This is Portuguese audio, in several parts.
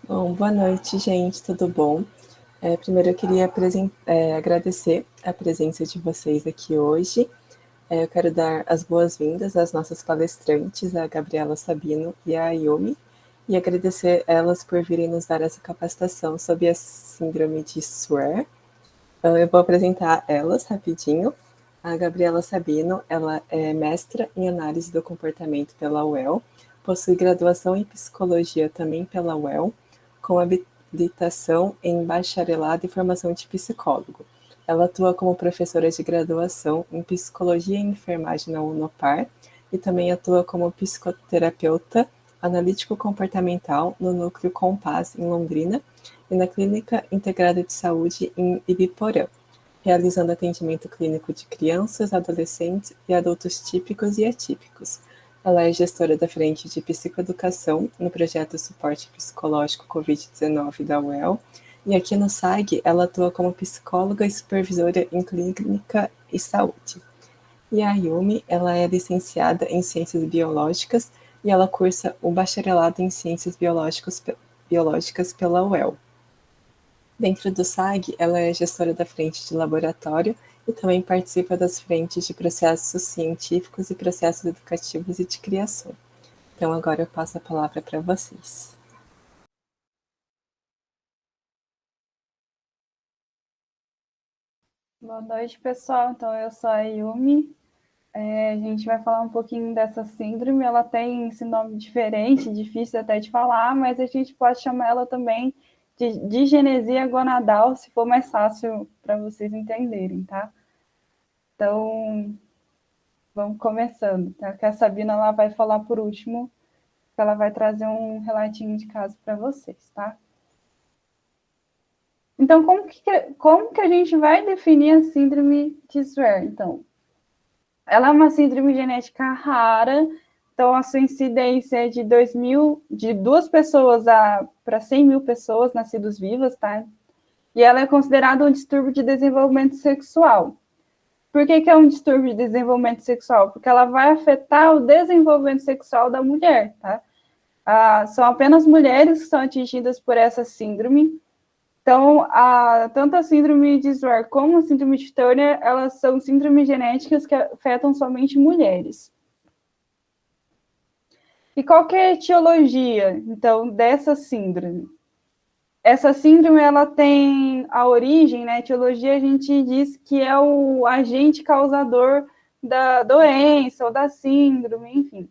Bom, boa noite, gente, tudo bom? Primeiro eu queria agradecer a presença de vocês aqui hoje. Eu quero dar as boas-vindas às nossas palestrantes, a Gabriela Sabino e a Ayumi, e agradecer elas por virem nos dar essa capacitação sobre a síndrome de SWARE. Eu vou apresentar elas rapidinho. A Gabriela Sabino, ela é mestra em análise do comportamento pela UEL, possui graduação em psicologia também pela UEL, com habilitação em bacharelado e formação de psicólogo. Ela atua como professora de graduação em psicologia e enfermagem na Unopar e também atua como psicoterapeuta analítico comportamental no Núcleo Compass, em Londrina, e na Clínica Integrada de Saúde em Ibiporã, realizando atendimento clínico de crianças, adolescentes e adultos típicos e atípicos. Ela é gestora da Frente de Psicoeducação no projeto Suporte Psicológico Covid-19 da UEL, e aqui no SAG ela atua como psicóloga e supervisora em clínica e saúde. E a Ayumi, ela é licenciada em Ciências Biológicas e ela cursa o bacharelado em Ciências Biológicas pela UEL. Dentro do SAG, ela é gestora da frente de laboratório e também participa das frentes de processos científicos e processos educativos e de criação. Então, agora eu passo a palavra para vocês. Boa noite, pessoal. Então, eu sou a Yumi. A gente vai falar um pouquinho dessa síndrome. Ela tem esse nome diferente, difícil até de falar, mas a gente pode chamar ela também de digenesia gonadal, se for mais fácil para vocês entenderem, tá? Então, vamos começando, tá? Que a Sabina ela vai falar por último, que ela vai trazer um relatinho de caso para vocês, tá? Então, como que a gente vai definir a síndrome de SWARE? Então, ela é uma síndrome genética rara, então a sua incidência é de 2 pessoas para 100 mil pessoas nascidas vivas, tá? E ela é considerada um distúrbio de desenvolvimento sexual. Por que é um distúrbio de desenvolvimento sexual? Porque ela vai afetar o desenvolvimento sexual da mulher, tá? São apenas mulheres que são atingidas por essa síndrome. Então, tanto a síndrome de SWARE como a síndrome de Turner, elas são síndromes genéticas que afetam somente mulheres. E qual que é a etiologia, então, dessa síndrome? Essa síndrome, ela tem a origem, né? A etiologia a gente diz que é o agente causador da doença ou da síndrome, enfim.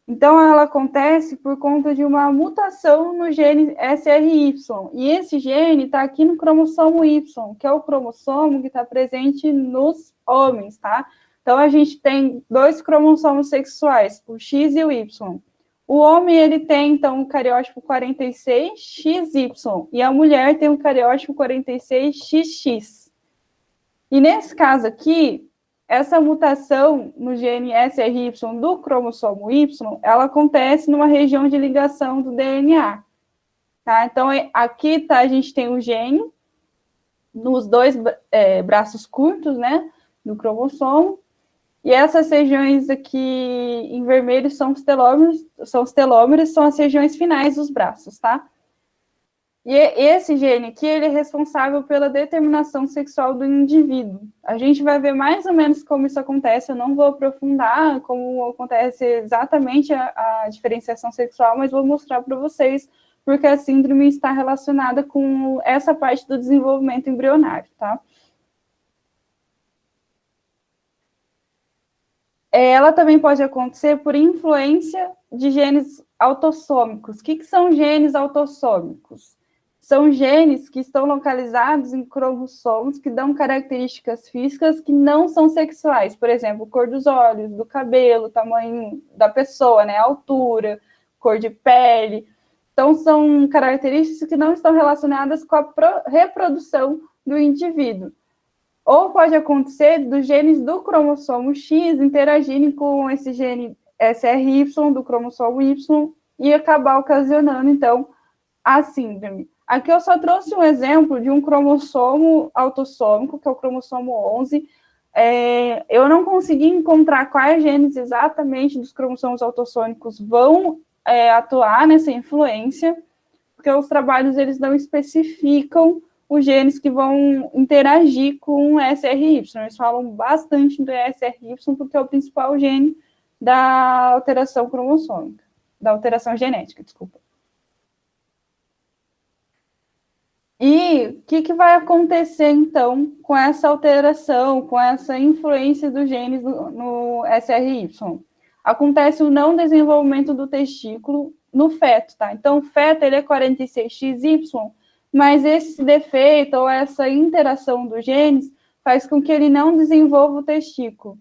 Então, ela acontece por conta de uma mutação no gene SRY. E esse gene está aqui no cromossomo Y, que é o cromossomo que está presente nos homens, tá? Então, a gente tem 2 cromossomos sexuais, o X e o Y. O homem, ele tem, então, o cariótipo 46XY. E a mulher tem o cariótipo 46XX. E nesse caso aqui, essa mutação no gene SRY do cromossomo Y, ela acontece numa região de ligação do DNA. Tá? Então, aqui tá, a gente tem o gene nos 2 braços curtos, né, do cromossomo, e essas regiões aqui em vermelho são os telômeros, são as regiões finais dos braços, tá? E esse gene aqui, ele é responsável pela determinação sexual do indivíduo. A gente vai ver mais ou menos como isso acontece, eu não vou aprofundar como acontece exatamente a diferenciação sexual, mas vou mostrar para vocês porque a síndrome está relacionada com essa parte do desenvolvimento embrionário, tá? Ela também pode acontecer por influência de genes autossômicos. O que são genes autossômicos? São genes que estão localizados em cromossomos que dão características físicas que não são sexuais. Por exemplo, cor dos olhos, do cabelo, tamanho da pessoa, né? Altura, cor de pele. Então, são características que não estão relacionadas com a reprodução do indivíduo. Ou pode acontecer dos genes do cromossomo X interagirem com esse gene SRY do cromossomo Y e acabar ocasionando, então, a síndrome. Aqui eu só trouxe um exemplo de um cromossomo autossômico, que é o cromossomo 11. Eu não consegui encontrar quais genes exatamente dos cromossomos autossômicos vão atuar nessa influência, porque os trabalhos eles não especificam os genes que vão interagir com o SRY. Eles falam bastante do SRY, porque é o principal gene da alteração cromossômica, da alteração genética, desculpa. E o que vai acontecer, então, com essa alteração, com essa influência dos genes no SRY? Acontece o não desenvolvimento do testículo no feto, tá? Então, o feto, ele é 46XY, mas esse defeito ou essa interação dos genes faz com que ele não desenvolva o testículo.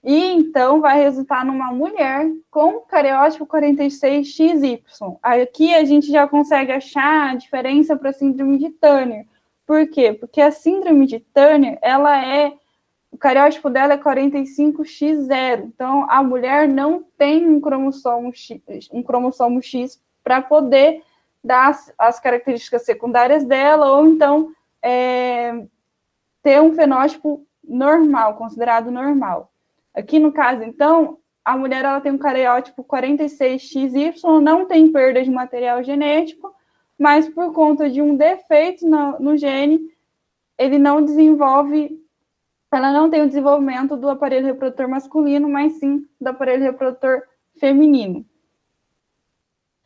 E, então, vai resultar numa mulher com cariótipo 46XY. Aqui a gente já consegue achar a diferença para a síndrome de Turner. Por quê? Porque a síndrome de Turner, o cariótipo dela é 45X0. Então, a mulher não tem um cromossomo X para poder dar as características secundárias dela, ou então ter um fenótipo normal, considerado normal. Aqui no caso, então, a mulher ela tem um cariótipo 46XY, não tem perda de material genético, mas por conta de um defeito no gene, ela não tem o desenvolvimento do aparelho reprodutor masculino, mas sim do aparelho reprodutor feminino.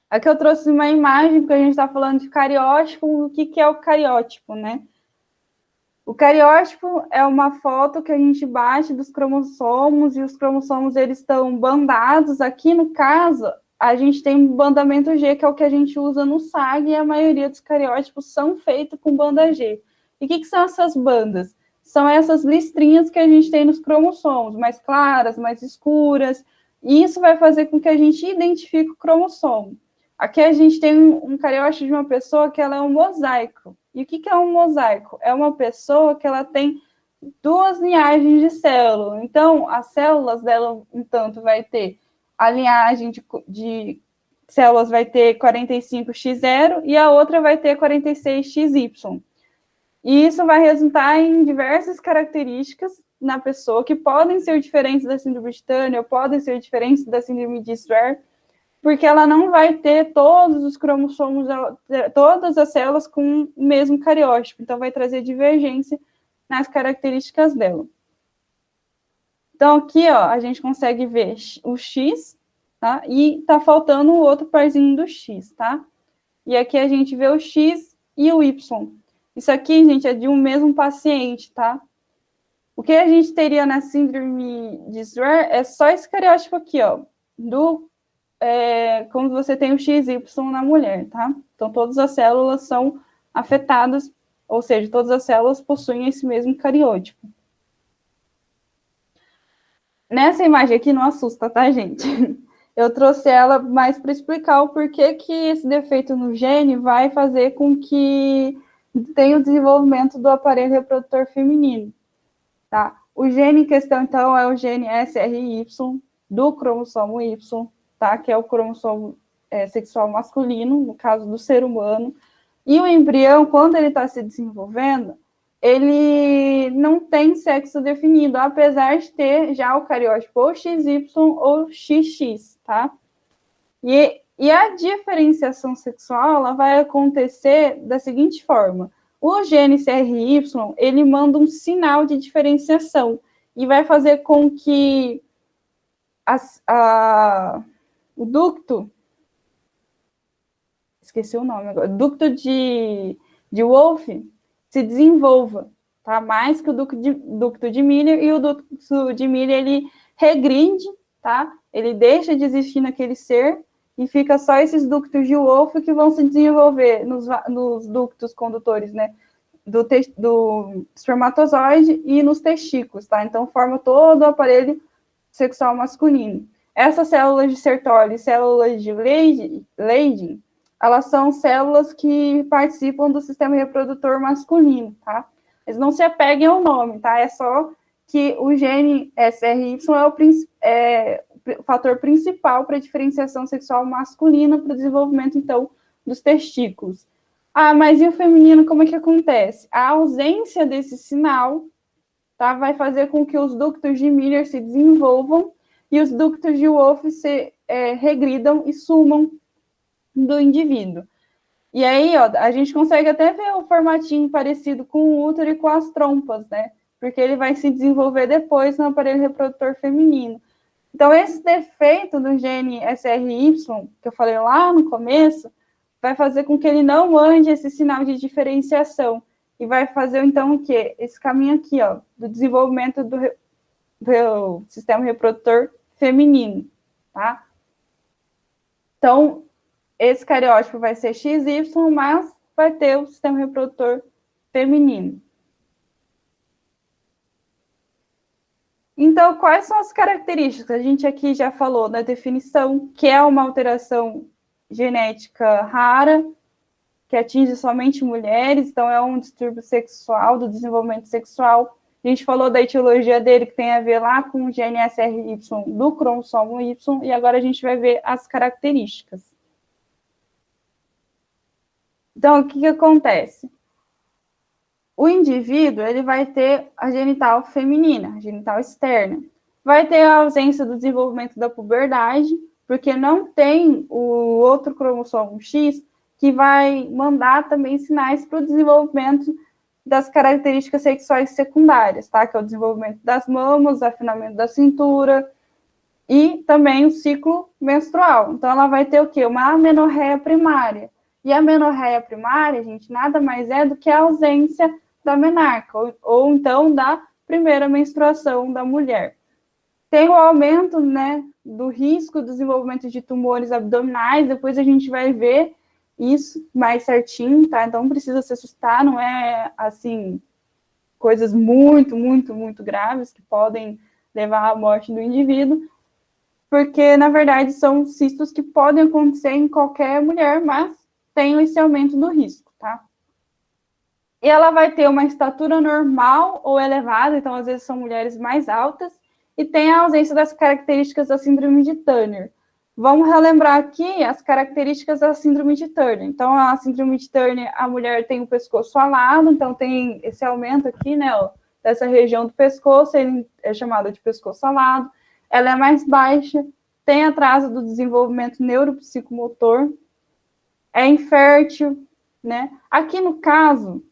Aqui eu trouxe uma imagem, porque a gente está falando de cariótipo. O que é o cariótipo, né? O cariótipo é uma foto que a gente bate dos cromossomos, e os cromossomos eles estão bandados. Aqui, no caso, a gente tem um bandamento G, que é o que a gente usa no SAG, e a maioria dos cariótipos são feitos com banda G. E o que são essas bandas? São essas listrinhas que a gente tem nos cromossomos, mais claras, mais escuras, e isso vai fazer com que a gente identifique o cromossomo. Aqui a gente tem um cariótipo de uma pessoa que ela é um mosaico. E o que é um mosaico? É uma pessoa que ela tem 2 linhagens de célula. Então, as células dela, entanto, vai ter a linhagem de células vai ter 45X0 e a outra vai ter 46XY. E isso vai resultar em diversas características na pessoa que podem ser diferentes da síndrome de Turner, ou podem ser diferentes da síndrome de Swear, porque ela não vai ter todos os cromossomos, todas as células com o mesmo cariótipo. Então, vai trazer divergência nas características dela. Então, aqui, ó, a gente consegue ver o X, tá? E tá faltando o outro parzinho do X, tá? E aqui a gente vê o X e o Y. Isso aqui, gente, é de um mesmo paciente, tá? O que a gente teria na síndrome de Swear é só esse cariótipo aqui, ó, quando você tem o XY na mulher, tá? Então, todas as células são afetadas, ou seja, todas as células possuem esse mesmo cariótipo. Nessa imagem aqui não assusta, tá, gente? Eu trouxe ela mais para explicar o porquê que esse defeito no gene vai fazer com que tenha o desenvolvimento do aparelho reprodutor feminino, tá? O gene em questão, então, é o gene SRY do cromossomo Y, tá? Que é o cromossomo sexual masculino, no caso do ser humano. E o embrião, quando ele está se desenvolvendo, ele não tem sexo definido, apesar de ter já o cariótipo ou XY ou XX, tá? E a diferenciação sexual, ela vai acontecer da seguinte forma: o gene CRY, ele manda um sinal de diferenciação e vai fazer com que o ducto, esqueci o nome agora, ducto de Wolff se desenvolva, tá? Mais que o ducto de Miller, e o ducto de Miller, ele regride, tá? Ele deixa de existir naquele ser e fica só esses ductos de Wolff que vão se desenvolver nos ductos condutores, né? Do espermatozoide e nos testículos, tá? Então, forma todo o aparelho sexual masculino. Essas células de Sertoli e células de Leydig, elas são células que participam do sistema reprodutor masculino, tá? Eles não se apeguem ao nome, tá? É só que o gene SRY é o fator principal para a diferenciação sexual masculina, para o desenvolvimento, então, dos testículos. Ah, mas e o feminino, como é que acontece? A ausência desse sinal, tá, vai fazer com que os ductos de Miller se desenvolvam e os ductos de Wolff se regridam e sumam do indivíduo. E aí, ó, a gente consegue até ver o formatinho parecido com o útero e com as trompas, né? Porque ele vai se desenvolver depois no aparelho reprodutor feminino. Então, esse defeito do gene SRY, que eu falei lá no começo, vai fazer com que ele não mande esse sinal de diferenciação. E vai fazer, então, o quê? Esse caminho aqui, ó, do desenvolvimento do sistema reprodutor feminino, tá? Então, esse cariótipo vai ser XY, mas vai ter o sistema reprodutor feminino. Então, quais são as características? A gente aqui já falou da definição, que é uma alteração genética rara, que atinge somente mulheres, então é um distúrbio sexual, do desenvolvimento sexual. A gente falou da etiologia dele, que tem a ver lá com o gene SRY do cromossomo Y, e agora a gente vai ver as características. Então, o que acontece? O indivíduo, ele vai ter a genital feminina, a genital externa. Vai ter a ausência do desenvolvimento da puberdade, porque não tem o outro cromossomo X que vai mandar também sinais para o desenvolvimento das características sexuais secundárias, tá? Que é o desenvolvimento das mamas, o afinamento da cintura e também o ciclo menstrual. Então, ela vai ter o quê? Uma amenorreia primária. E a amenorreia primária, gente, nada mais é do que a ausência da menarca, ou então da primeira menstruação da mulher. Tem o aumento, né, do risco do desenvolvimento de tumores abdominais, depois a gente vai ver isso mais certinho, tá? Então não precisa se assustar, não é, assim, coisas muito, muito, muito graves que podem levar à morte do indivíduo, porque, na verdade, são cistos que podem acontecer em qualquer mulher, mas tem esse aumento do risco, tá? E ela vai ter uma estatura normal ou elevada, então às vezes são mulheres mais altas, e tem a ausência das características da síndrome de Turner. Vamos relembrar aqui as características da síndrome de Turner. Então, a síndrome de Turner, a mulher tem o pescoço alado, então tem esse aumento aqui, né, ó, dessa região do pescoço, ele é chamado de pescoço alado. Ela é mais baixa, tem atraso do desenvolvimento neuropsicomotor, é infértil, né? Aqui no caso,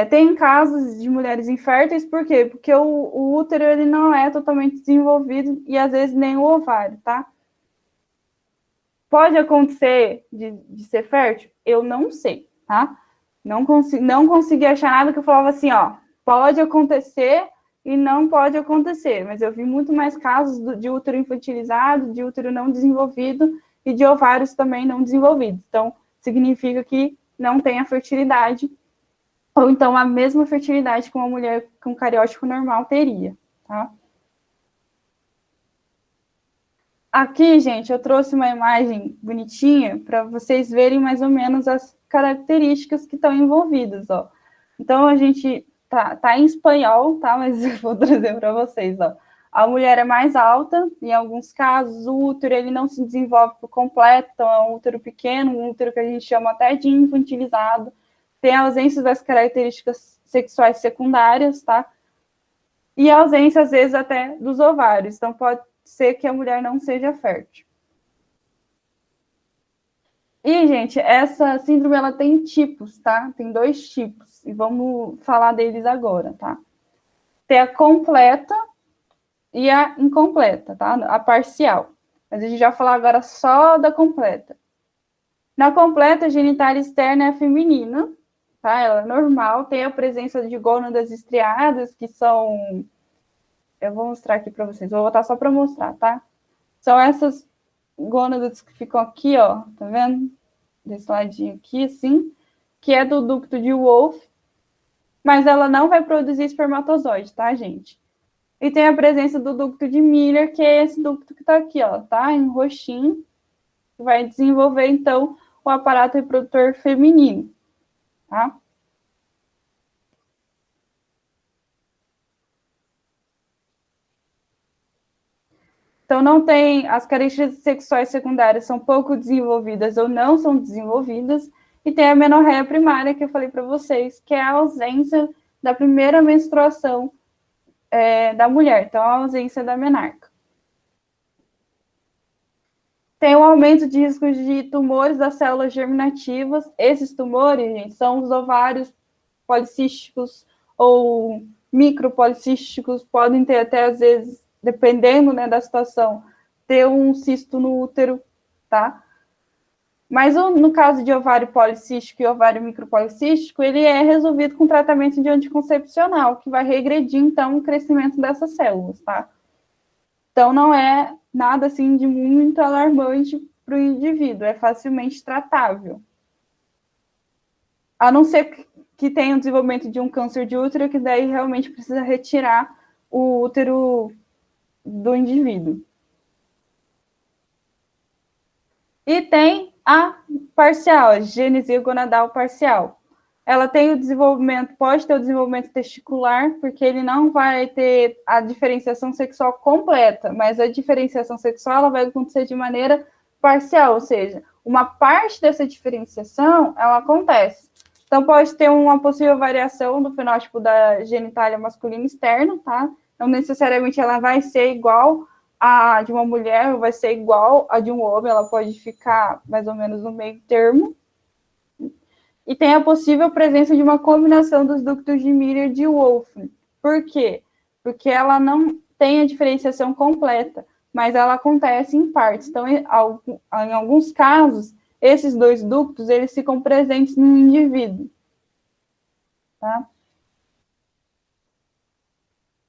tem casos de mulheres inférteis, por quê? Porque o útero ele não é totalmente desenvolvido e às vezes nem o ovário, tá? Pode acontecer de ser fértil? Eu não sei, tá? Não consegui achar nada que eu falava assim, ó, pode acontecer e não pode acontecer, mas eu vi muito mais casos de útero infantilizado, de útero não desenvolvido e de ovários também não desenvolvidos. Então, significa que não tem a fertilidade, ou então a mesma fertilidade que uma mulher com cariótipo normal teria, tá? Aqui, gente, eu trouxe uma imagem bonitinha para vocês verem mais ou menos as características que estão envolvidas, ó. Então, a gente tá em espanhol, tá? Mas eu vou trazer para vocês, ó. A mulher é mais alta, em alguns casos, o útero ele não se desenvolve por completo, então é um útero pequeno, um útero que a gente chama até de infantilizado, tem a ausência das características sexuais secundárias, tá? E a ausência, às vezes, até dos ovários. Então, pode ser que a mulher não seja fértil. E, gente, essa síndrome, ela tem tipos, tá? Tem 2 tipos. E vamos falar deles agora, tá? Tem a completa e a incompleta, tá? A parcial. Mas a gente já vai falar agora só da completa. Na completa, a genitália externa é feminina, tá? Ela é normal, tem a presença de gônadas estriadas, que são... Eu vou mostrar aqui para vocês, vou botar só para mostrar, tá? São essas gônadas que ficam aqui, ó, tá vendo? Desse ladinho aqui, assim, que é do ducto de Wolff, mas ela não vai produzir espermatozoide, tá, gente? E tem a presença do ducto de Miller, que é esse ducto que tá aqui, ó, tá? Em roxinho, que vai desenvolver, então, o aparato reprodutor feminino, tá? Então, não tem, as características sexuais secundárias são pouco desenvolvidas ou não são desenvolvidas, e tem a menorreia primária, que eu falei para vocês, que é a ausência da primeira menstruação da mulher, então a ausência da menarca. Tem um aumento de risco de tumores das células germinativas. Esses tumores, gente, são os ovários policísticos ou micropolicísticos, podem ter até, às vezes, dependendo, né, da situação, ter um cisto no útero, tá? Mas no caso de ovário policístico e ovário micropolicístico, ele é resolvido com tratamento de anticoncepcional, que vai regredir, então, o crescimento dessas células, tá? Então, não é nada, assim, de muito alarmante para o indivíduo, é facilmente tratável. A não ser que tenha o desenvolvimento de um câncer de útero, que daí realmente precisa retirar o útero do indivíduo. E tem a parcial, a genesia gonadal parcial. Ela tem o desenvolvimento, pode ter o desenvolvimento testicular, porque ele não vai ter a diferenciação sexual completa, mas a diferenciação sexual ela vai acontecer de maneira parcial, ou seja, uma parte dessa diferenciação, ela acontece. Então, pode ter uma possível variação do fenótipo da genitália masculina externa, tá? Não necessariamente ela vai ser igual a de uma mulher, ou vai ser igual a de um homem, ela pode ficar mais ou menos no meio termo. E tem a possível presença de uma combinação dos ductos de Miller de Wolfram. Por quê? Porque ela não tem a diferenciação completa, mas ela acontece em partes. Então, em alguns casos, esses dois ductos, eles ficam presentes no indivíduo. Tá?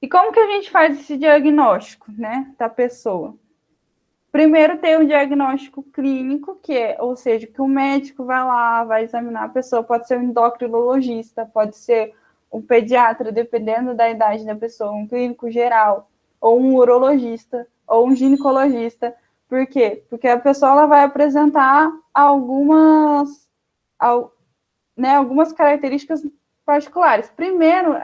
E como que a gente faz esse diagnóstico, né, da pessoa? Primeiro tem o diagnóstico clínico, que é, ou seja, que o médico vai lá, vai examinar a pessoa, pode ser um endocrinologista, pode ser um pediatra, dependendo da idade da pessoa, um clínico geral, ou um urologista, ou um ginecologista. Por quê? Porque a pessoa ela vai apresentar algumas características particulares. Primeiro,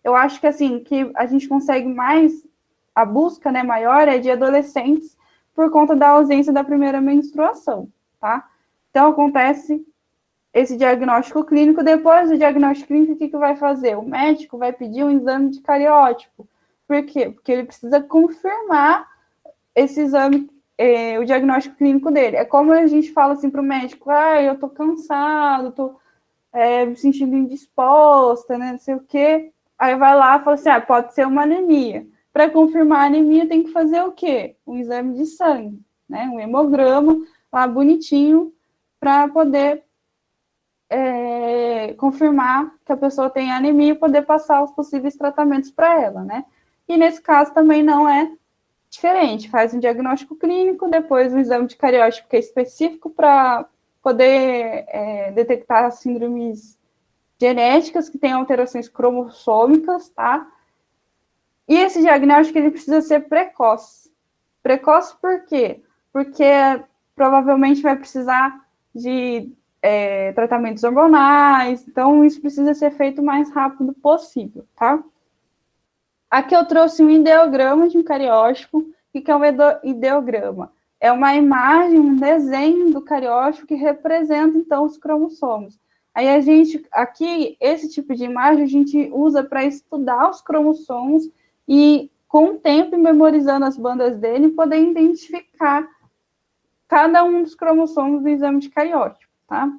eu acho que assim, que a gente consegue mais, a busca, né, maior é de adolescentes por conta da ausência da primeira menstruação, tá? Então, acontece esse diagnóstico clínico. Depois do diagnóstico clínico, o que vai fazer? O médico vai pedir um exame de cariótipo. Por quê? Porque ele precisa confirmar esse exame, o diagnóstico clínico dele. É como a gente fala assim para o médico, eu tô cansado, tô me sentindo indisposta, né, não sei o quê. Aí vai lá e fala assim, pode ser uma anemia. Para confirmar a anemia, tem que fazer o quê? Um exame de sangue, né? Um hemograma lá bonitinho, para poder confirmar que a pessoa tem anemia e poder passar os possíveis tratamentos para ela, né? E nesse caso também não é diferente. Faz um diagnóstico clínico, depois um exame de cariótipo que é específico para poder detectar síndromes genéticas que têm alterações cromossômicas, tá? E esse diagnóstico ele precisa ser precoce. Precoce por quê? Porque provavelmente vai precisar de tratamentos hormonais, então isso precisa ser feito o mais rápido possível, tá? Aqui eu trouxe um ideograma de um cariótipo. O que é um ideograma? É uma imagem, um desenho do cariótipo que representa, então, os cromossomos. Aí a gente, aqui, esse tipo de imagem a gente usa para estudar os cromossomos e, com o tempo, memorizando as bandas dele, poder identificar cada um dos cromossomos do exame de cariótipo, tá?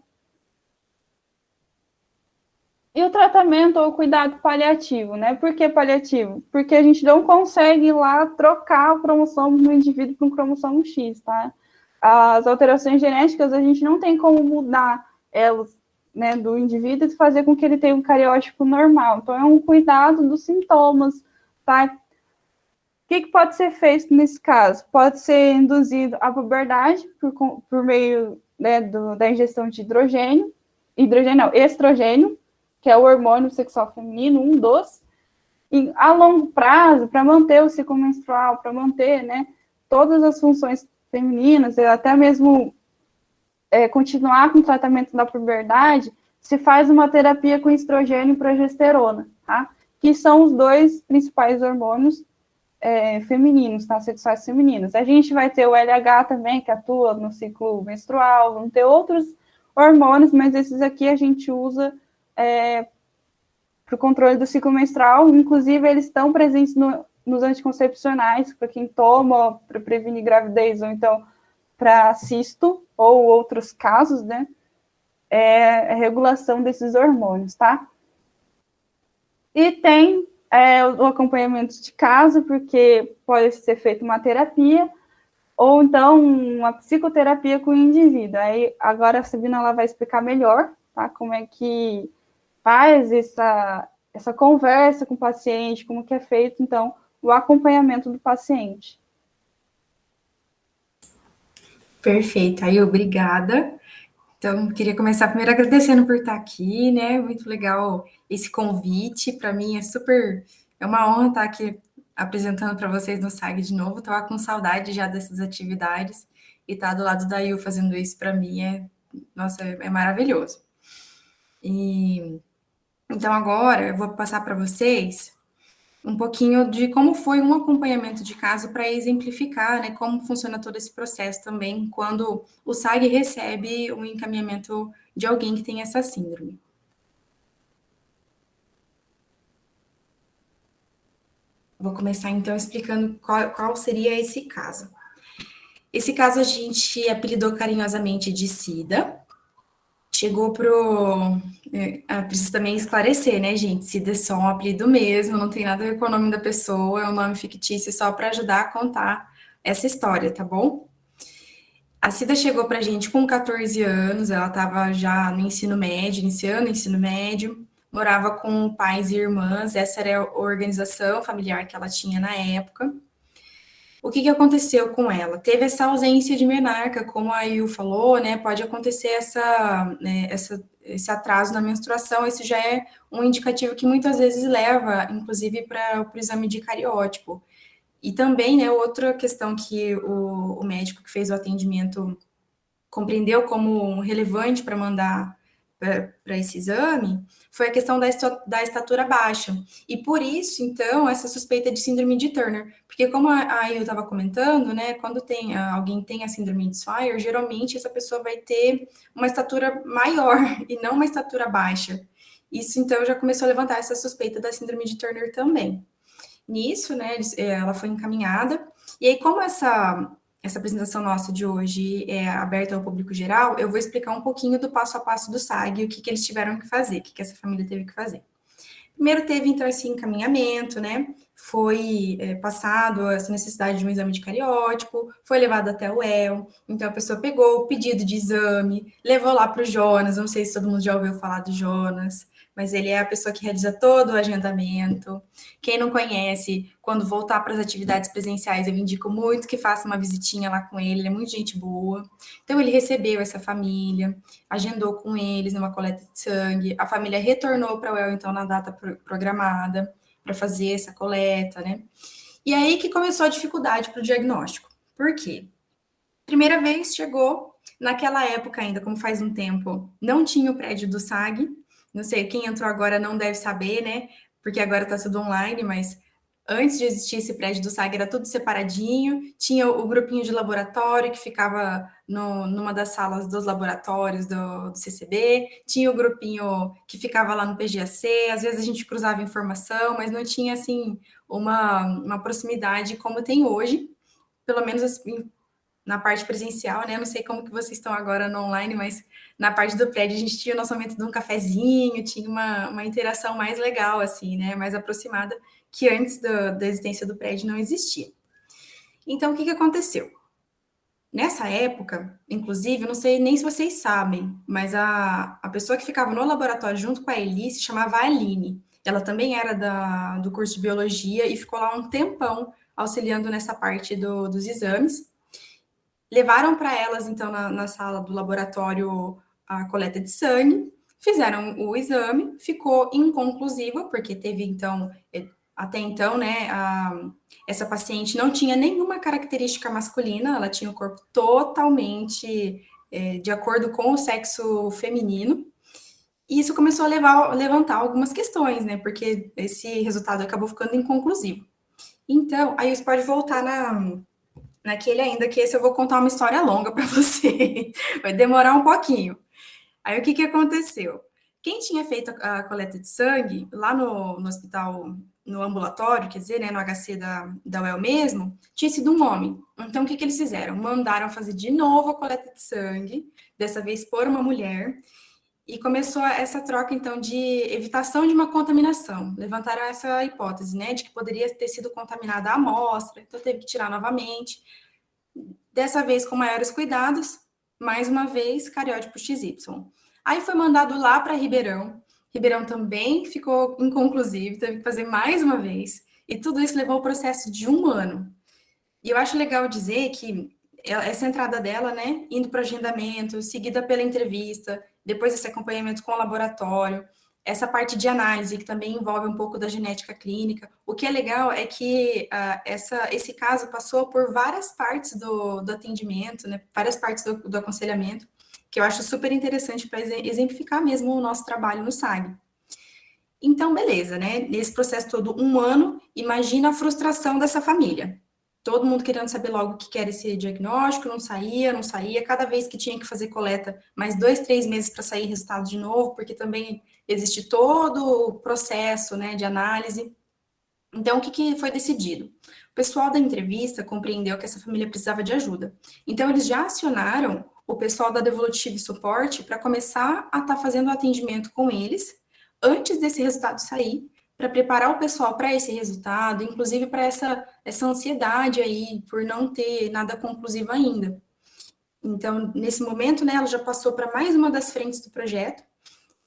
E o tratamento ou cuidado paliativo, né? Por que paliativo? Porque a gente não consegue ir lá trocar o cromossomo do indivíduo para um cromossomo X, tá? As alterações genéticas, a gente não tem como mudar elas, né, do indivíduo e fazer com que ele tenha um cariótipo normal. Então, é um cuidado dos sintomas, tá? O que pode ser feito nesse caso? Pode ser induzido a puberdade por meio, né, da ingestão de estrogênio, que é o hormônio sexual feminino, um dos, e a longo prazo, para manter o ciclo menstrual, para manter, né, todas as funções femininas, até mesmo continuar com o tratamento da puberdade, se faz uma terapia com estrogênio e progesterona, tá? Que são os dois principais hormônios femininos, tá? Sexuais femininos. A gente vai ter o LH também, que atua no ciclo menstrual, vão ter outros hormônios, mas esses aqui a gente usa para o controle do ciclo menstrual. Inclusive, eles estão presentes nos anticoncepcionais, para quem toma, para prevenir gravidez, ou então para cisto ou outros casos, né? É a regulação desses hormônios, tá? E tem o acompanhamento de caso, porque pode ser feita uma terapia, ou então uma psicoterapia com o indivíduo. Aí agora a Sabina ela vai explicar melhor, tá? Como é que faz essa conversa com o paciente, como que é feito, então, o acompanhamento do paciente. Perfeito, aí obrigada. Então, queria começar primeiro agradecendo por estar aqui, né? Muito legal esse convite. Para mim é uma honra estar aqui apresentando para vocês no SAG de novo. Estava com saudade já dessas atividades e estar do lado da IU fazendo isso para mim nossa, é maravilhoso. Então agora eu vou passar para vocês um pouquinho de como foi um acompanhamento de caso para exemplificar, né, como funciona todo esse processo também quando o SAG recebe um encaminhamento de alguém que tem essa síndrome. Vou começar então explicando qual seria esse caso. Esse caso a gente apelidou carinhosamente de SIDA. Chegou preciso também esclarecer, né, gente? SIDA é só um apelido mesmo, não tem nada a ver com o nome da pessoa, é um nome fictício só para ajudar a contar essa história, tá bom? A Cida chegou pra gente com 14 anos, ela estava já no ensino médio, iniciando o ensino médio, morava com pais e irmãs, essa era a organização familiar que ela tinha na época. O que aconteceu com ela? Teve essa ausência de menarca, como a Yu falou, né? Pode acontecer esse atraso na menstruação, esse já é um indicativo que muitas vezes leva, inclusive, para o exame de cariótipo. E também, né, outra questão que o médico que fez o atendimento compreendeu como relevante para mandar para esse exame foi a questão da estatura baixa. E por isso, então, essa suspeita de síndrome de Turner. Porque como a Eu estava comentando, né, quando alguém tem a síndrome de Swyer, geralmente essa pessoa vai ter uma estatura maior e não uma estatura baixa. Isso, então, já começou a levantar essa suspeita da síndrome de Turner também. Nisso, né, ela foi encaminhada. E aí, como essa apresentação nossa de hoje é aberta ao público geral, eu vou explicar um pouquinho do passo a passo do SAG, o que eles tiveram que fazer, o que essa família teve que fazer. Primeiro teve, então, esse encaminhamento, né, foi passado essa necessidade de um exame de cariótipo, foi levado até o EL, então a pessoa pegou o pedido de exame, levou lá para o Jonas, não sei se todo mundo já ouviu falar do Jonas, mas ele é a pessoa que realiza todo o agendamento. Quem não conhece, quando voltar para as atividades presenciais, eu indico muito que faça uma visitinha lá com ele, ele é muito gente boa. Então, ele recebeu essa família, agendou com eles numa coleta de sangue, a família retornou para o UEL, então, na data programada, para fazer essa coleta, né? E aí que começou a dificuldade para o diagnóstico. Por quê? Primeira vez chegou, naquela época ainda, como faz um tempo, não tinha o prédio do SAG, não sei, quem entrou agora não deve saber, né? Porque agora está tudo online, mas antes de existir esse prédio do SAG era tudo separadinho, tinha o grupinho de laboratório que ficava numa das salas dos laboratórios do CCB, tinha o grupinho que ficava lá no PGAC, às vezes a gente cruzava informação, mas não tinha, assim, uma proximidade como tem hoje, pelo menos assim, na parte presencial, né? Eu não sei como que vocês estão agora no online, mas na parte do prédio a gente tinha o nosso momento de um cafezinho, tinha uma interação mais legal, assim, né? Mais aproximada, que antes da existência do prédio não existia. Então, o que aconteceu? Nessa época, inclusive, eu não sei nem se vocês sabem, mas a pessoa que ficava no laboratório junto com a Eli se chamava Aline. Ela também era do curso de biologia e ficou lá um tempão auxiliando nessa parte dos exames. Levaram para elas, então, na sala do laboratório a coleta de sangue, fizeram o exame, ficou inconclusiva, porque teve, então, até então, né, essa paciente não tinha nenhuma característica masculina, ela tinha o corpo totalmente de acordo com o sexo feminino, e isso começou a levantar algumas questões, né, porque esse resultado acabou ficando inconclusivo. Então, aí você pode voltar naquele ainda, que esse eu vou contar uma história longa para você. Vai demorar um pouquinho. Aí, o que aconteceu? Quem tinha feito a coleta de sangue lá no hospital, no ambulatório, quer dizer, né, no HC da UEL mesmo, tinha sido um homem. Então, o que eles fizeram? Mandaram fazer de novo a coleta de sangue, dessa vez por uma mulher, e começou essa troca, então, de evitação de uma contaminação. Levantaram essa hipótese, né, de que poderia ter sido contaminada a amostra, então teve que tirar novamente. Dessa vez com maiores cuidados, mais uma vez, cariótipo XY. Aí foi mandado lá para Ribeirão. Ribeirão também ficou inconclusivo, teve que fazer mais uma vez. E tudo isso levou o processo de 1 ano. E eu acho legal dizer que essa entrada dela, né, indo para o agendamento, seguida pela entrevista, depois esse acompanhamento com o laboratório, essa parte de análise, que também envolve um pouco da genética clínica. O que é legal é que esse caso passou por várias partes do atendimento, né, várias partes do aconselhamento, que eu acho super interessante para exemplificar mesmo o nosso trabalho no SAG. Então, beleza, né? Nesse processo todo, 1 ano, imagina a frustração dessa família. Todo mundo querendo saber logo o que era esse diagnóstico, não saía. Cada vez que tinha que fazer coleta, mais 2, 3 meses para sair resultado de novo, porque também existe todo o processo, né, de análise. Então, o que foi decidido? O pessoal da entrevista compreendeu que essa família precisava de ajuda. Então, eles já acionaram o pessoal da Devolutive Support para começar a estar fazendo o atendimento com eles, antes desse resultado sair, para preparar o pessoal para esse resultado, inclusive para essa ansiedade aí, por não ter nada conclusivo ainda. Então, nesse momento, né, ela já passou para mais uma das frentes do projeto,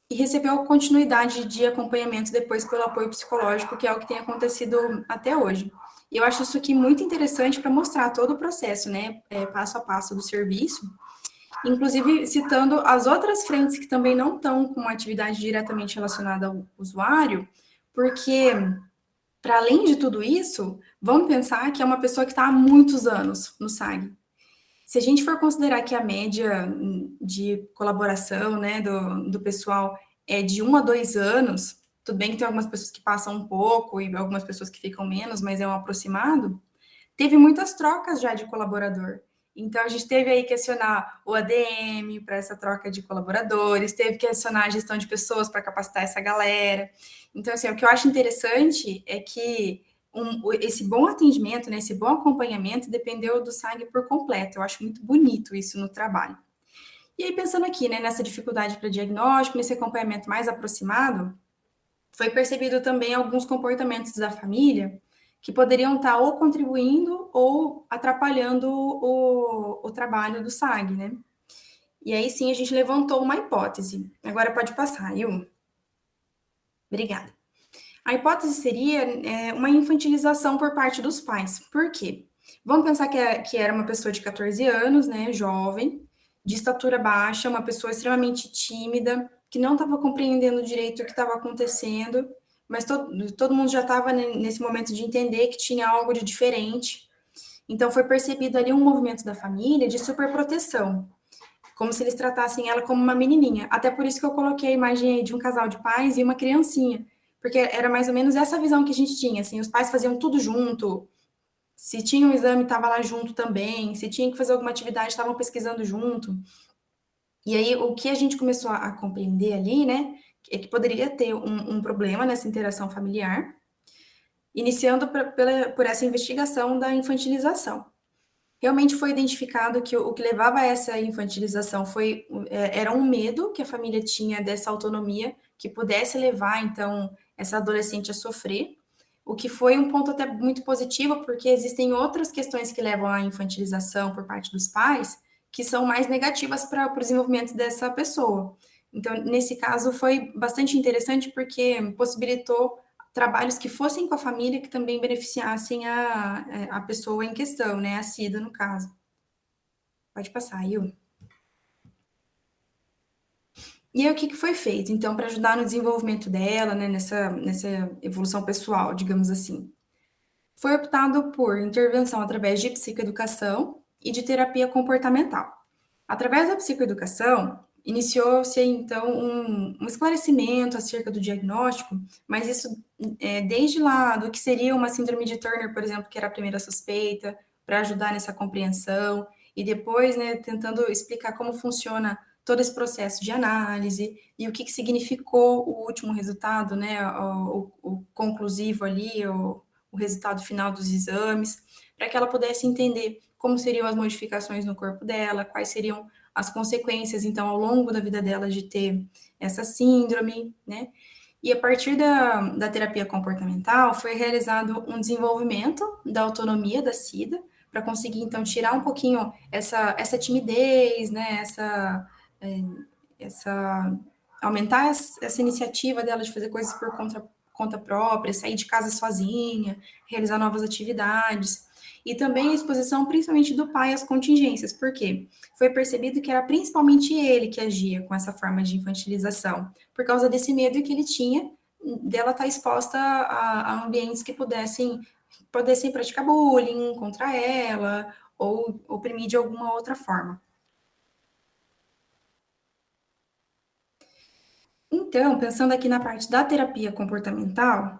e recebeu continuidade de acompanhamento depois pelo apoio psicológico, que é o que tem acontecido até hoje. E eu acho isso aqui muito interessante para mostrar todo o processo, né, passo a passo do serviço, inclusive citando as outras frentes que também não estão com uma atividade diretamente relacionada ao usuário, porque, para além de tudo isso, vamos pensar que é uma pessoa que está há muitos anos no SAG. Se a gente for considerar que a média de colaboração, né, do pessoal é de 1 a 2 anos, tudo bem que tem algumas pessoas que passam um pouco e algumas pessoas que ficam menos, mas é um aproximado, teve muitas trocas já de colaborador. Então, a gente teve aí que acionar o ADM para essa troca de colaboradores, teve que acionar a gestão de pessoas para capacitar essa galera. Então, assim, o que eu acho interessante é que esse bom atendimento, né, esse bom acompanhamento dependeu do SAG por completo. Eu acho muito bonito isso no trabalho. E aí, pensando aqui, né, nessa dificuldade para diagnóstico, nesse acompanhamento mais aproximado, foi percebido também alguns comportamentos da família que poderiam estar ou contribuindo ou atrapalhando o trabalho do SAG, né? E aí sim a gente levantou uma hipótese. Agora pode passar, Yu. Obrigada. A hipótese seria uma infantilização por parte dos pais. Por quê? Vamos pensar que era uma pessoa de 14 anos, né, jovem, de estatura baixa, uma pessoa extremamente tímida, que não estava compreendendo direito o que estava acontecendo, mas todo mundo já estava nesse momento de entender que tinha algo de diferente. Então, foi percebido ali um movimento da família de superproteção, como se eles tratassem ela como uma menininha. Até por isso que eu coloquei a imagem aí de um casal de pais e uma criancinha, porque era mais ou menos essa visão que a gente tinha, assim, os pais faziam tudo junto, se tinha um exame, estava lá junto também, se tinha que fazer alguma atividade, estavam pesquisando junto. E aí, o que a gente começou a compreender ali, né, é que poderia ter um problema nessa interação familiar, iniciando por essa investigação da infantilização. Realmente foi identificado que o que levava a essa infantilização era um medo que a família tinha dessa autonomia, que pudesse levar, então, essa adolescente a sofrer, o que foi um ponto até muito positivo, porque existem outras questões que levam à infantilização por parte dos pais, que são mais negativas para o desenvolvimento dessa pessoa. Então, nesse caso, foi bastante interessante, porque possibilitou trabalhos que fossem com a família, que também beneficiassem a pessoa em questão, né, a Cida, no caso. Pode passar, Yu. E aí, o que foi feito, então, para ajudar no desenvolvimento dela, né, nessa evolução pessoal, digamos assim? Foi optado por intervenção através de psicoeducação e de terapia comportamental. Através da psicoeducação, iniciou-se, então, um esclarecimento acerca do diagnóstico, mas isso desde lá do que seria uma síndrome de Turner, por exemplo, que era a primeira suspeita, para ajudar nessa compreensão, e depois, né, tentando explicar como funciona todo esse processo de análise e o que significou o último resultado, né, o conclusivo ali, o resultado final dos exames, para que ela pudesse entender como seriam as modificações no corpo dela, quais seriam as consequências, então, ao longo da vida dela de ter essa síndrome, né? E a partir da terapia comportamental, foi realizado um desenvolvimento da autonomia da Cida, para conseguir, então, tirar um pouquinho essa timidez, né? Aumentar essa iniciativa dela de fazer coisas por conta própria, sair de casa sozinha, realizar novas atividades. E também a exposição, principalmente do pai, às contingências, porque foi percebido que era principalmente ele que agia com essa forma de infantilização, por causa desse medo que ele tinha dela estar exposta a ambientes que pudessem praticar bullying contra ela, ou oprimir de alguma outra forma. Então, pensando aqui na parte da terapia comportamental,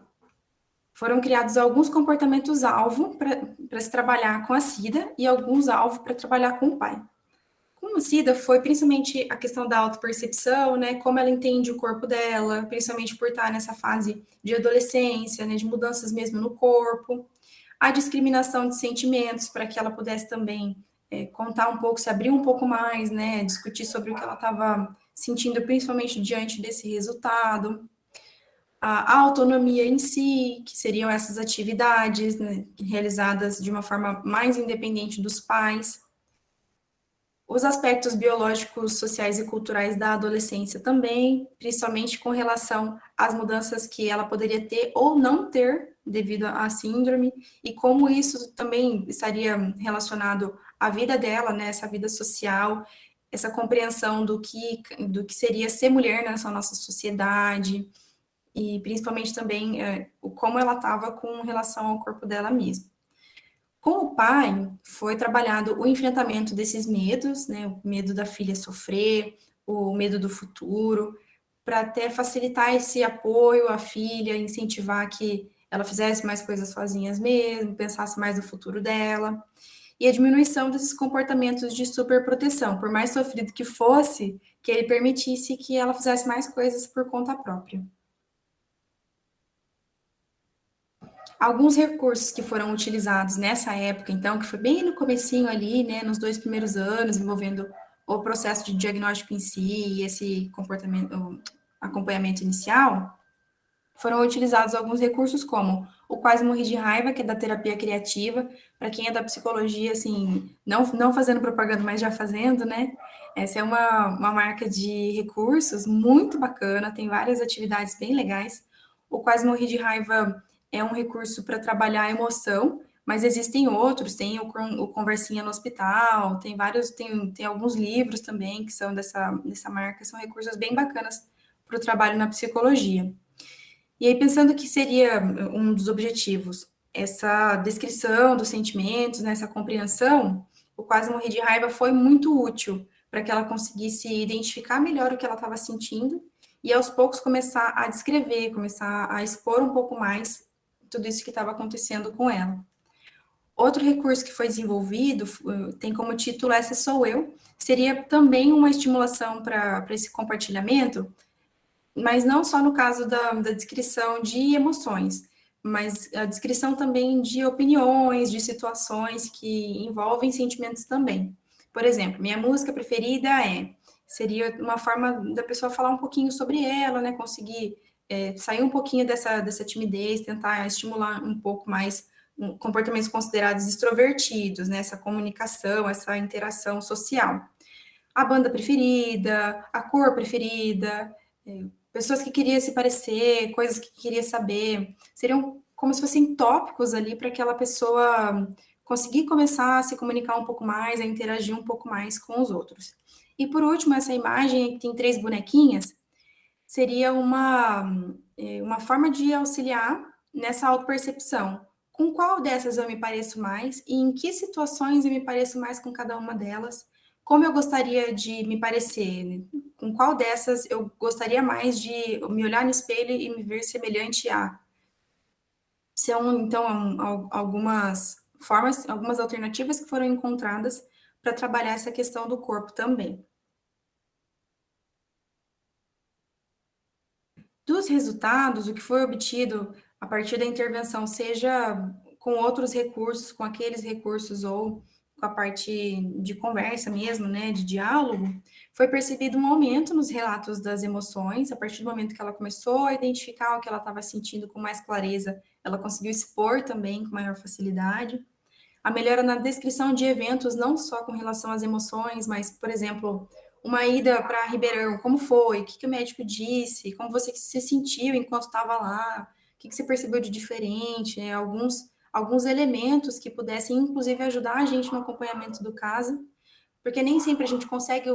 foram criados alguns comportamentos-alvo para se trabalhar com a Cida e alguns alvo para trabalhar com o pai. Com a Cida foi principalmente a questão da autopercepção, né, como ela entende o corpo dela, principalmente por estar nessa fase de adolescência, né, de mudanças mesmo no corpo, a discriminação de sentimentos, para que ela pudesse também contar um pouco, se abrir um pouco mais, né, discutir sobre o que ela estava sentindo, principalmente diante desse resultado, a autonomia em si, que seriam essas atividades, né, realizadas de uma forma mais independente dos pais, os aspectos biológicos, sociais e culturais da adolescência também, principalmente com relação às mudanças que ela poderia ter ou não ter devido à síndrome, e como isso também estaria relacionado à vida dela, né, essa vida social, essa compreensão do que seria ser mulher nessa nossa sociedade, e principalmente também como ela estava com relação ao corpo dela mesma. Com o pai, foi trabalhado o enfrentamento desses medos, né, o medo da filha sofrer, o medo do futuro, para até facilitar esse apoio à filha, incentivar que ela fizesse mais coisas sozinhas mesmo, pensasse mais no futuro dela, e a diminuição desses comportamentos de superproteção, por mais sofrido que fosse, que ele permitisse que ela fizesse mais coisas por conta própria. Alguns recursos que foram utilizados nessa época, então, que foi bem no comecinho ali, né, nos 2 primeiros anos, envolvendo o processo de diagnóstico em si e esse acompanhamento inicial, foram utilizados alguns recursos como o Quase Morri de Raiva, que é da terapia criativa, para quem é da psicologia, assim, não fazendo propaganda, mas já fazendo, né? Essa é uma marca de recursos muito bacana, tem várias atividades bem legais. O Quase Morri de Raiva é um recurso para trabalhar a emoção, mas existem outros, tem o Conversinha no Hospital, tem vários, tem alguns livros também que são dessa marca, são recursos bem bacanas para o trabalho na psicologia. E aí, pensando que seria um dos objetivos, essa descrição dos sentimentos, né, essa compreensão, o Quase Morrer de Raiva foi muito útil para que ela conseguisse identificar melhor o que ela estava sentindo e, aos poucos, começar a descrever, começar a expor um pouco mais tudo isso que estava acontecendo com ela. Outro recurso que foi desenvolvido tem como título Essa Sou Eu, seria também uma estimulação para esse compartilhamento, mas não só no caso da descrição de emoções, mas a descrição também de opiniões, de situações que envolvem sentimentos também. Por exemplo, minha música preferida seria uma forma da pessoa falar um pouquinho sobre ela, né, conseguir sair um pouquinho dessa timidez, tentar estimular um pouco mais comportamentos considerados extrovertidos, né, essa comunicação, essa interação social. A banda preferida, a cor preferida, pessoas que queria se parecer, coisas que queria saber, seriam como se fossem tópicos ali para aquela pessoa conseguir começar a se comunicar um pouco mais, a interagir um pouco mais com os outros. E por último, essa imagem que tem 3 bonequinhas, seria uma forma de auxiliar nessa autopercepção. Com qual dessas eu me pareço mais e em que situações eu me pareço mais com cada uma delas? Como eu gostaria de me parecer? Né? Com qual dessas eu gostaria mais de me olhar no espelho e me ver semelhante a? São, então, algumas formas, algumas alternativas que foram encontradas para trabalhar essa questão do corpo também. dos resultados, o que foi obtido a partir da intervenção, seja com outros recursos, com aqueles recursos ou com a parte de conversa mesmo, né, de diálogo, foi percebido um aumento nos relatos das emoções, a partir do momento que ela começou a identificar o que ela estava sentindo com mais clareza, ela conseguiu expor também com maior facilidade. A melhora na descrição de eventos, não só com relação às emoções, mas, por exemplo, uma ida para Ribeirão, como foi? O que, que o médico disse? Como você se sentiu enquanto estava lá? O que, que você percebeu de diferente? Né? Alguns elementos que pudessem, inclusive, ajudar a gente no acompanhamento do caso, porque nem sempre a gente consegue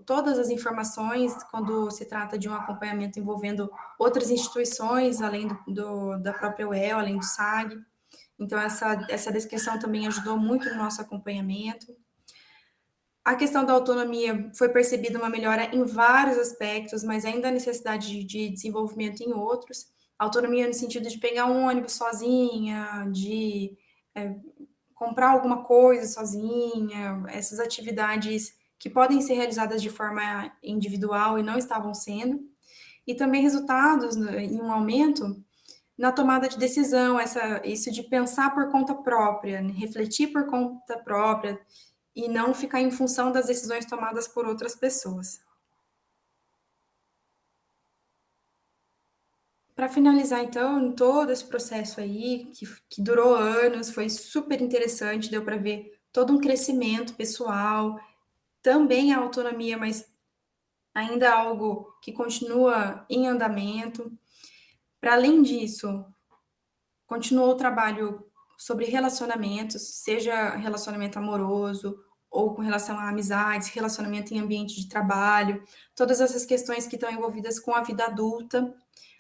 todas as informações quando se trata de um acompanhamento envolvendo outras instituições, além da própria UEL, além do SAG. Então, essa descrição também ajudou muito no nosso acompanhamento. A questão da autonomia foi percebida uma melhora em vários aspectos, mas ainda há necessidade de desenvolvimento em outros. Autonomia no sentido de pegar um ônibus sozinha, de comprar alguma coisa sozinha, essas atividades que podem ser realizadas de forma individual e não estavam sendo. E também resultados em um aumento na tomada de decisão, isso de pensar por conta própria, né? Refletir por conta própria e não ficar em função das decisões tomadas por outras pessoas. Para finalizar, então, todo esse processo aí, que durou anos, foi super interessante, deu para ver todo um crescimento pessoal, também a autonomia, mas ainda algo que continua em andamento. Para além disso, continuou o trabalho sobre relacionamentos, seja relacionamento amoroso ou com relação a amizades, relacionamento em ambiente de trabalho, todas essas questões que estão envolvidas com a vida adulta,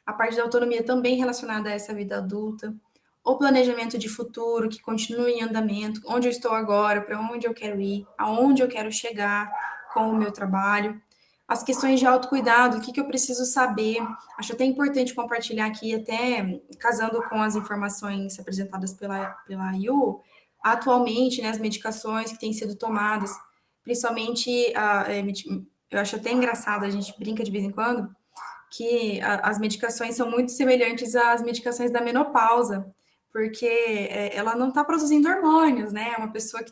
a parte da autonomia também relacionada a essa vida adulta, o planejamento de futuro que continua em andamento, onde eu estou agora, para onde eu quero ir, aonde eu quero chegar com o meu trabalho, as questões de autocuidado, o que eu preciso saber. Acho até importante compartilhar aqui, até casando com as informações apresentadas pela IU, atualmente, né, as medicações que têm sido tomadas, principalmente, eu acho até engraçado, a gente brinca de vez em quando, que as medicações são muito semelhantes às medicações da menopausa, porque ela não está produzindo hormônios, né? É uma pessoa que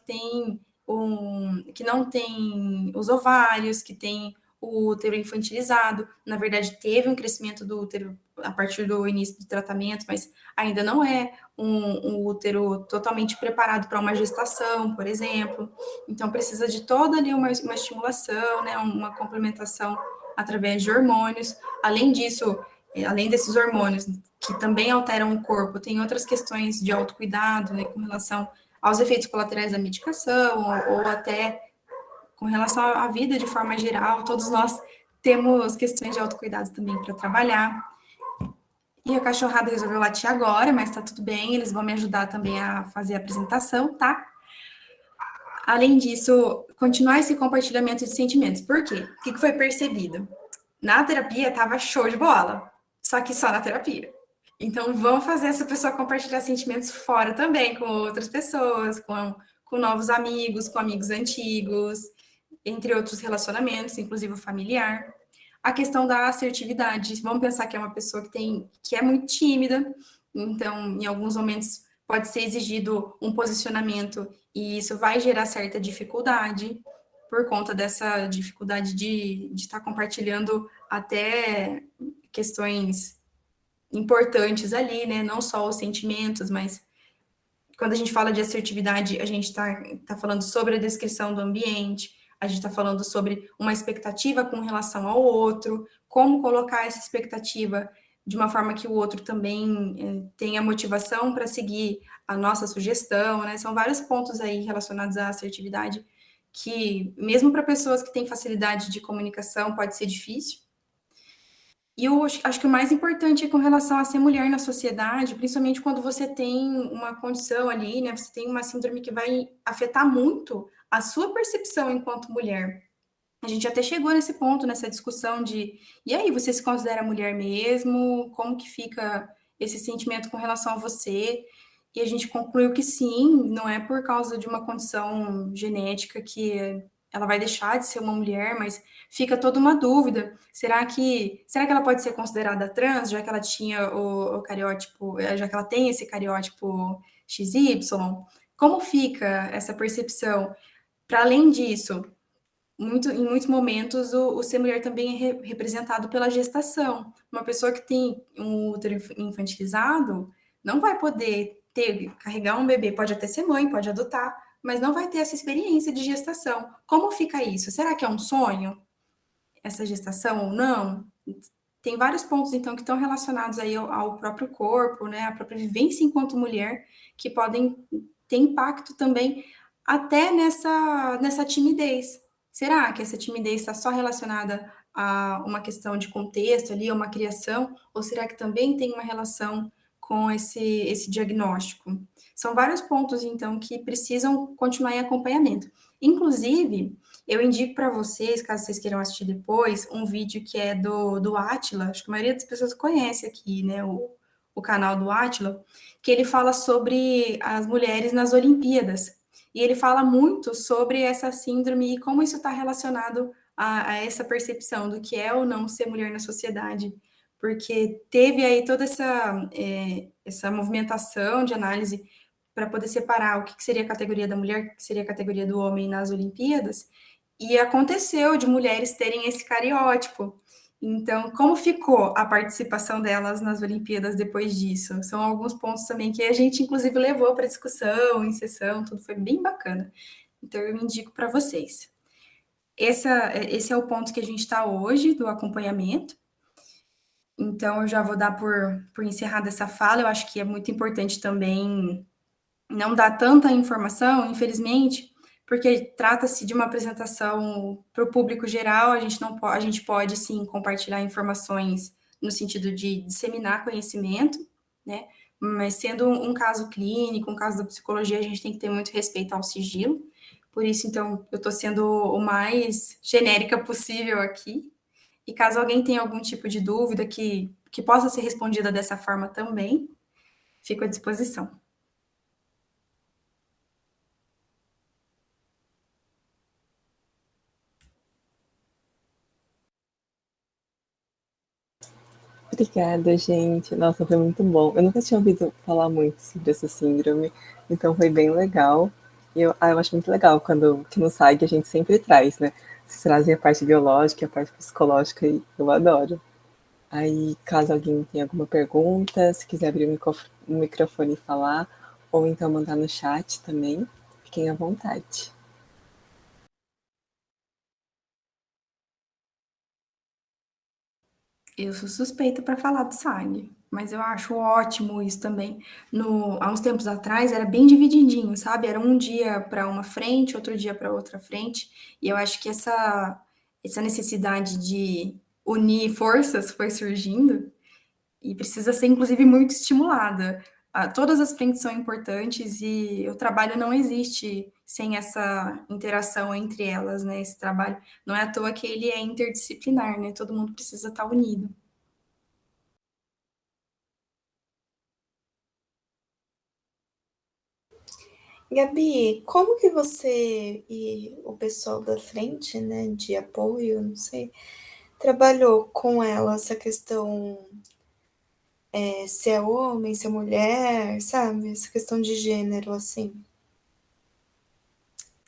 que não tem os ovários, que tem o útero infantilizado, na verdade teve um crescimento do útero a partir do início do tratamento, mas ainda não é um útero totalmente preparado para uma gestação, por exemplo. Então precisa de toda ali uma estimulação, né? Uma complementação através de hormônios. Além disso, além desses hormônios que também alteram o corpo, tem outras questões de autocuidado, né, com relação aos efeitos colaterais da medicação, ou até com relação à vida de forma geral. Todos nós temos questões de autocuidado também para trabalhar. E a cachorrada resolveu latir agora, mas tá tudo bem, eles vão me ajudar também a fazer a apresentação, tá? Além disso, continuar esse compartilhamento de sentimentos. Por quê? O que foi percebido? Na terapia tava show de bola, só que só na terapia. Então, vamos fazer essa pessoa compartilhar sentimentos fora também, com outras pessoas, com novos amigos, com amigos antigos, entre outros relacionamentos, inclusive o familiar. A questão da assertividade. Vamos pensar que é uma pessoa que é muito tímida, então, em alguns momentos, pode ser exigido um posicionamento e isso vai gerar certa dificuldade por conta dessa dificuldade de estar compartilhando até questões importantes ali, né? Não só os sentimentos, mas quando a gente fala de assertividade, a gente está falando sobre a descrição do ambiente, a gente está falando sobre uma expectativa com relação ao outro, como colocar essa expectativa de uma forma que o outro também tenha motivação para seguir a nossa sugestão, né? São vários pontos aí relacionados à assertividade que, mesmo para pessoas que têm facilidade de comunicação, pode ser difícil. E eu acho que o mais importante é com relação a ser mulher na sociedade, principalmente quando você tem uma condição ali, né? Você tem uma síndrome que vai afetar muito a sua percepção enquanto mulher. A gente até chegou nesse ponto, nessa discussão e aí, você se considera mulher mesmo? Como que fica esse sentimento com relação a você? E a gente concluiu que sim, não é por causa de uma condição genética que ela vai deixar de ser uma mulher, mas fica toda uma dúvida. Será que ela pode ser considerada trans, já que ela tinha o cariótipo, já que ela tem esse cariótipo XY? Como fica essa percepção? Para além disso, em muitos momentos, o ser mulher também é representado pela gestação. Uma pessoa que tem um útero infantilizado não vai poder carregar um bebê, pode até ser mãe, pode adotar, mas não vai ter essa experiência de gestação. Como fica isso? Será que é um sonho, essa gestação ou não? Tem vários pontos, então, que estão relacionados aí ao próprio corpo, né, à própria vivência enquanto mulher, que podem ter impacto também até nessa timidez. Será que essa timidez está só relacionada a uma questão de contexto ali, a uma criação, ou será que também tem uma relação com esse diagnóstico? São vários pontos, então, que precisam continuar em acompanhamento. Inclusive, eu indico para vocês, caso vocês queiram assistir depois, um vídeo que é do Átila, acho que a maioria das pessoas conhece aqui, né, o canal do Átila, que ele fala sobre as mulheres nas Olimpíadas. E ele fala muito sobre essa síndrome e como isso está relacionado a essa percepção do que é ou não ser mulher na sociedade. Porque teve aí toda essa movimentação de análise para poder separar o que seria a categoria da mulher, o que seria a categoria do homem nas Olimpíadas, e aconteceu de mulheres terem esse cariótipo. Então, como ficou a participação delas nas Olimpíadas depois disso? São alguns pontos também que a gente, inclusive, levou para discussão, em sessão, tudo foi bem bacana. Então, eu indico para vocês. Esse é o ponto que a gente está hoje, do acompanhamento. Então, eu já vou dar por encerrada essa fala. Eu acho que é muito importante também não dar tanta informação, infelizmente, porque trata-se de uma apresentação para o público geral, a gente pode sim compartilhar informações no sentido de disseminar conhecimento, né? Mas sendo um caso clínico, um caso da psicologia, a gente tem que ter muito respeito ao sigilo. Por isso, então, eu estou sendo o mais genérica possível aqui. E caso alguém tenha algum tipo de dúvida que possa ser respondida dessa forma também, fico à disposição. Obrigada, gente. Nossa, foi muito bom. Eu nunca tinha ouvido falar muito sobre essa síndrome, então foi bem legal. Eu acho muito legal quando que no site a gente sempre traz, né? Vocês trazem a parte biológica, a parte psicológica e eu adoro. Aí, caso alguém tenha alguma pergunta, se quiser abrir o microfone e falar, ou então mandar no chat também, fiquem à vontade. Eu sou suspeita para falar do sangue, mas eu acho ótimo isso também. Há uns tempos atrás era bem divididinho, sabe? Era um dia para uma frente, outro dia para outra frente, e eu acho que essa necessidade de unir forças foi surgindo e precisa ser, inclusive, muito estimulada. Todas as frentes são importantes e o trabalho não existe sem essa interação entre elas, né? Esse trabalho não é à toa que ele é interdisciplinar, né? Todo mundo precisa estar unido. Gabi, como que você e o pessoal da frente, né, de apoio, não sei, trabalhou com ela essa questão, se é homem, se é mulher, sabe? Essa questão de gênero, assim.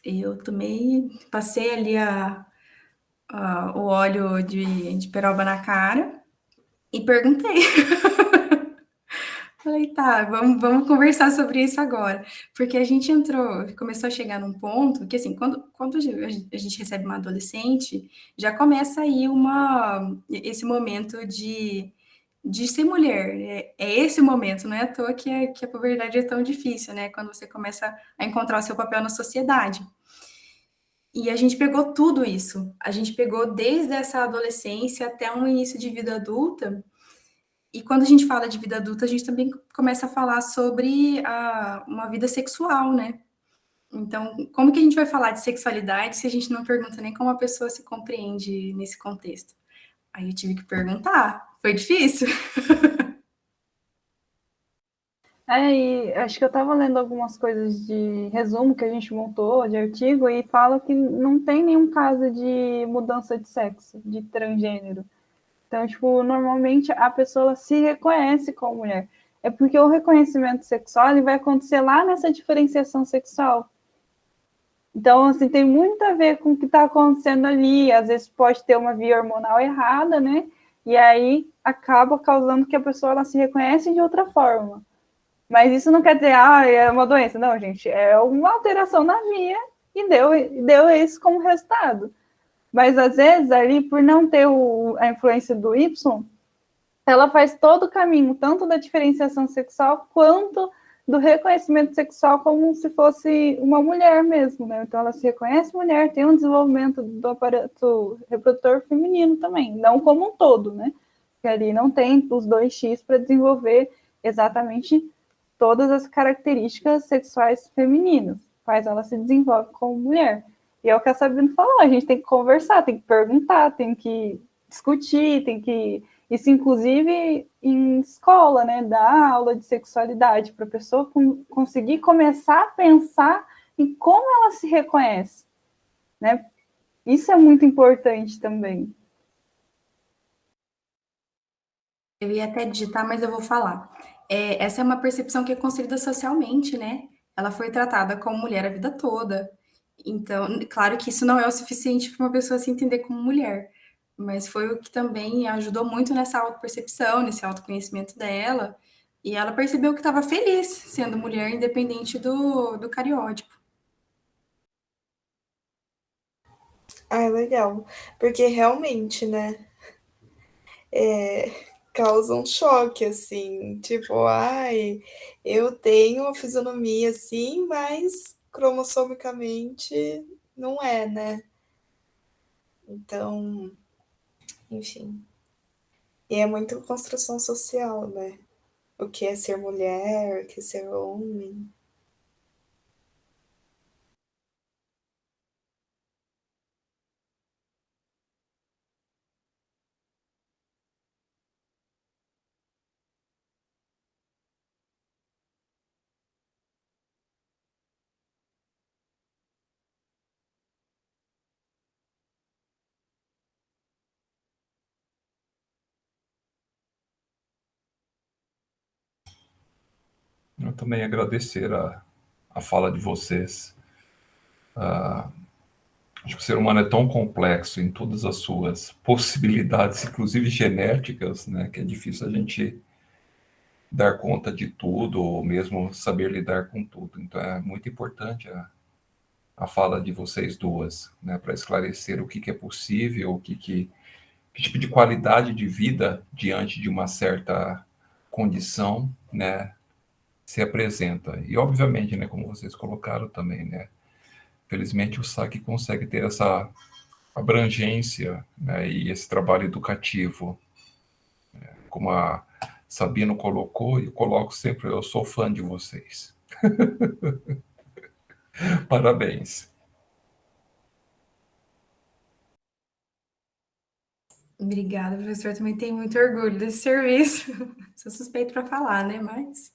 Eu passei ali o óleo de peroba na cara e perguntei. Falei, tá, vamos conversar sobre isso agora. Porque a gente começou a chegar num ponto que, assim, quando a gente recebe uma adolescente, já começa aí esse momento de ser mulher. É esse momento, não é à toa que a puberdade é tão difícil, né? Quando você começa a encontrar o seu papel na sociedade. E a gente pegou tudo isso. A gente pegou desde essa adolescência até um início de vida adulta. E quando a gente fala de vida adulta, a gente também começa a falar sobre uma vida sexual, né? Então, como que a gente vai falar de sexualidade se a gente não pergunta nem como a pessoa se compreende nesse contexto? Aí eu tive que perguntar. Foi difícil? E acho que eu estava lendo algumas coisas de resumo que a gente montou, de artigo, e fala que não tem nenhum caso de mudança de sexo, de transgênero. Então, tipo, normalmente a pessoa se reconhece como mulher. É porque o reconhecimento sexual ele vai acontecer lá nessa diferenciação sexual. Então, assim, tem muito a ver com o que está acontecendo ali. Às vezes pode ter uma via hormonal errada, né? E aí acaba causando que a pessoa ela se reconhece de outra forma. Mas isso não quer dizer, é uma doença. Não, gente, é uma alteração na via e deu isso como resultado. Mas às vezes, ali, por não ter a influência do Y, ela faz todo o caminho, tanto da diferenciação sexual quanto do reconhecimento sexual como se fosse uma mulher mesmo, né? Então ela se reconhece mulher, tem um desenvolvimento do aparato reprodutor feminino também, não como um todo, né? Porque ali não tem os 2x para desenvolver exatamente todas as características sexuais femininas, faz ela se desenvolve como mulher. E é o que a Sabina falou, a gente tem que conversar, tem que perguntar, tem que discutir, tem que isso, inclusive, em escola, né? Dar aula de sexualidade para a pessoa conseguir começar a pensar em como ela se reconhece, né? Isso é muito importante também. Eu ia até digitar, mas eu vou falar. Essa é uma percepção que é construída socialmente, né? Ela foi tratada como mulher a vida toda. Então, claro que isso não é o suficiente para uma pessoa se entender como mulher, mas foi o que também ajudou muito nessa autopercepção, nesse autoconhecimento dela. E ela percebeu que estava feliz sendo mulher, independente do cariótipo. Legal. Porque realmente, né? Causa um choque, assim. Tipo, eu tenho uma fisionomia assim, mas cromossomicamente não é, né? Então, enfim. E é muito construção social, né? O que é ser mulher, o que é ser homem. Eu também agradecer a fala de vocês. Acho que o ser humano é tão complexo em todas as suas possibilidades, inclusive genéticas, né, que é difícil a gente dar conta de tudo, ou mesmo saber lidar com tudo. Então é muito importante a fala de vocês duas, né, para esclarecer o que é possível, que tipo de qualidade de vida diante de uma certa condição, né, se apresenta. E obviamente, né, como vocês colocaram também, né, felizmente o SAC consegue ter essa abrangência, né, e esse trabalho educativo, como a Sabino colocou, e eu coloco sempre, eu sou fã de vocês. Parabéns. Obrigada, professor. Também tenho muito orgulho desse serviço. Sou suspeito para falar, né? Mas